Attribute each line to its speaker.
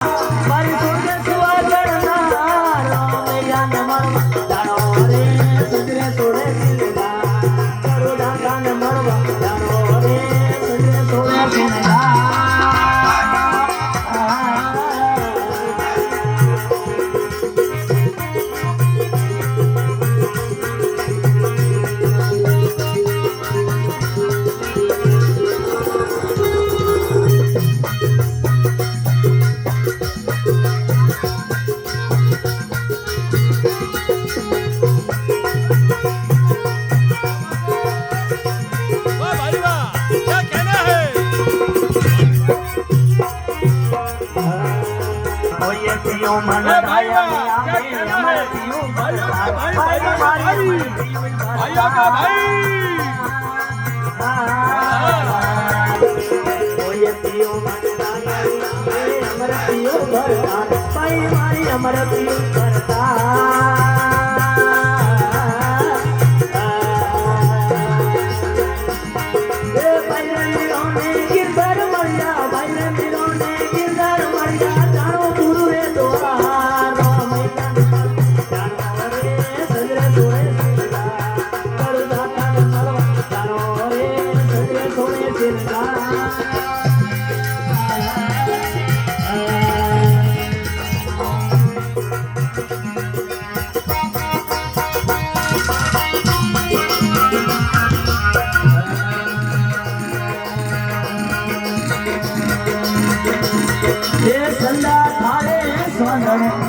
Speaker 1: મારી સુરગે સુવા ચડનારો મૈયાને મળવા જાણો રે સુજરે સોડે સિંગા કરું દાદાને મળવા જાણો રે સુજરે સોડે સિંગા मन भाइयों का भाई अमर पियो करता संदा थारे सोनड़